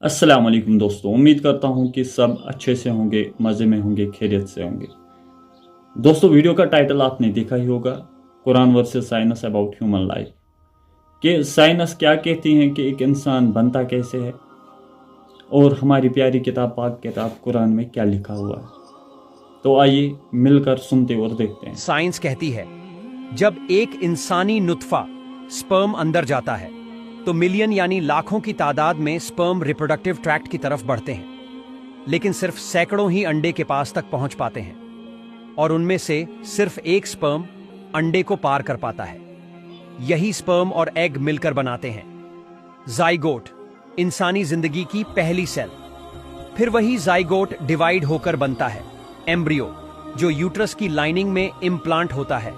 अस्सलाम वालेकुम दोस्तों, उम्मीद करता हूँ कि सब अच्छे से होंगे, मज़े में होंगे, खैरियत से होंगे। दोस्तों, वीडियो का टाइटल आपने देखा ही होगा, Quran versus science about human life. कि साइंस क्या कहती हैं कि एक इंसान बनता कैसे है, और हमारी प्यारी किताब पाक किताब कुरान में क्या लिखा हुआ है। तो आइए मिलकर सुनते और देखते हैं। साइंस कहती है जब एक इंसानी नुत्फा स्पर्म अंदर जाता है तो मिलियन यानी लाखों की तादाद में स्पर्म रिप्रोडक्टिव ट्रैक्ट की तरफ बढ़ते हैं, लेकिन सिर्फ सैकड़ों ही अंडे के पास तक पहुंच पाते हैं और उनमें से सिर्फ एक स्पर्म अंडे को पार कर पाता है। यही स्पर्म और एग मिलकर बनाते हैं जाइगोट, इंसानी जिंदगी की पहली सेल। फिर वही जाइगोट डिवाइड होकर बनता है एम्ब्रियो, जो यूट्रस की लाइनिंग में इम्प्लांट होता है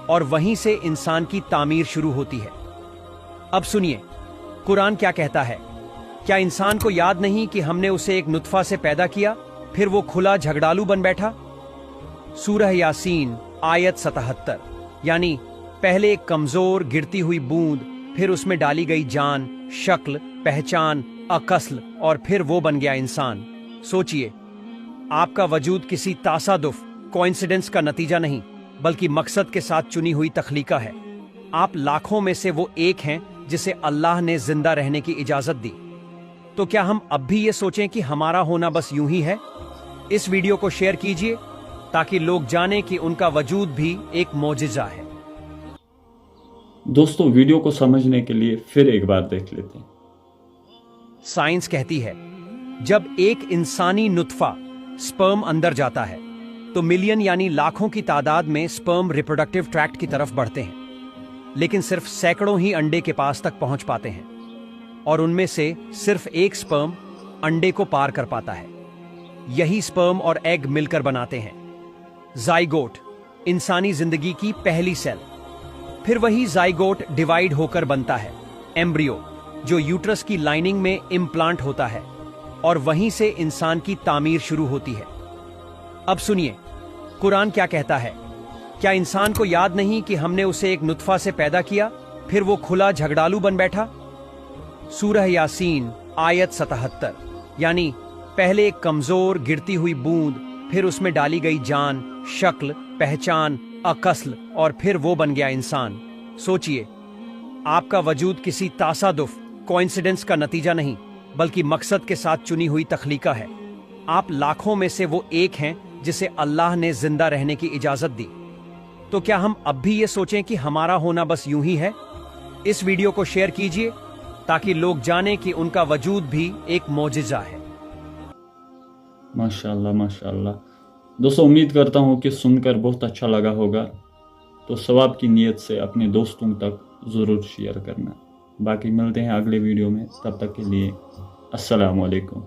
और वहीं से इंसान की तामीर शुरू होती है। अब सुनिए कुरान क्या कहता है। क्या इंसान को याद नहीं कि हमने उसे एक नुत्फा से पैदा किया, फिर वो खुला झगड़ालू बन बैठा। सूरह यासीन आयत 77। यानी पहले एक कमजोर गिरती हुई बूंद, फिर उसमें डाली गई जान, शक्ल, पहचान, अकस्ल, और फिर वो बन गया इंसान। सोचिए, आपका वजूद किसी तासादुफ कोइंसिडेंस का नतीजा नहीं, बल्कि मकसद के साथ चुनी हुई तख्लीका है। आप लाखों में से वो एक हैं जिसे अल्लाह ने जिंदा रहने की इजाजत दी। तो क्या हम अब भी ये सोचें कि हमारा होना बस यूं ही है? इस वीडियो को शेयर कीजिए ताकि लोग जानें कि उनका वजूद भी एक मोजिजा है। दोस्तों, वीडियो को समझने के लिए फिर एक बार देख लेते हैं। साइंस कहती है जब एक इंसानी नुत्फा स्पर्म अंदर जाता है तो मिलियन यानी लाखों की तादाद में स्पर्म रिप्रोडक्टिव ट्रैक्ट की तरफ बढ़ते हैं, लेकिन सिर्फ सैकड़ों ही अंडे के पास तक पहुंच पाते हैं और उनमें से सिर्फ एक स्पर्म अंडे को पार कर पाता है। यही स्पर्म और एग मिलकर बनाते हैं जाइगोट, इंसानी जिंदगी की पहली सेल। फिर वही जाइगोट डिवाइड होकर बनता है एम्ब्रियो, जो यूट्रस की लाइनिंग में इम्प्लांट होता है और वहीं से इंसान की तामीर शुरू होती है। अब सुनिए कुरान क्या कहता है। क्या इंसान को याद नहीं कि हमने उसे एक नुत्फा से पैदा किया, फिर वो खुला झगड़ालू बन बैठा। सूरह यासीन आयत 77। यानी पहले एक कमजोर गिरती हुई बूंद, फिर उसमें डाली गई जान, शक्ल, पहचान, अकस्ल, और फिर वो बन गया इंसान। सोचिए, आपका वजूद किसी तासादुफ कोइंसिडेंस का नतीजा नहीं, बल्कि मकसद के साथ चुनी हुई तख्लीका है। आप लाखों में से वो एक हैं जिसे अल्लाह ने जिंदा रहने की इजाजत दी। तो क्या हम अब भी ये सोचें कि हमारा होना बस यूं ही है? इस वीडियो को शेयर कीजिए ताकि लोग जानें कि उनका वजूद भी एक मोजिजा है। माशाल्लाह माशाल्लाह। दोस्तों, उम्मीद करता हूँ कि सुनकर बहुत अच्छा लगा होगा। तो सवाब की नीयत से अपने दोस्तों तक ज़रूर शेयर करना। बाकी मिलते हैं अगले वीडियो में, तब तक के लिए अस्सलाम वालेकुम।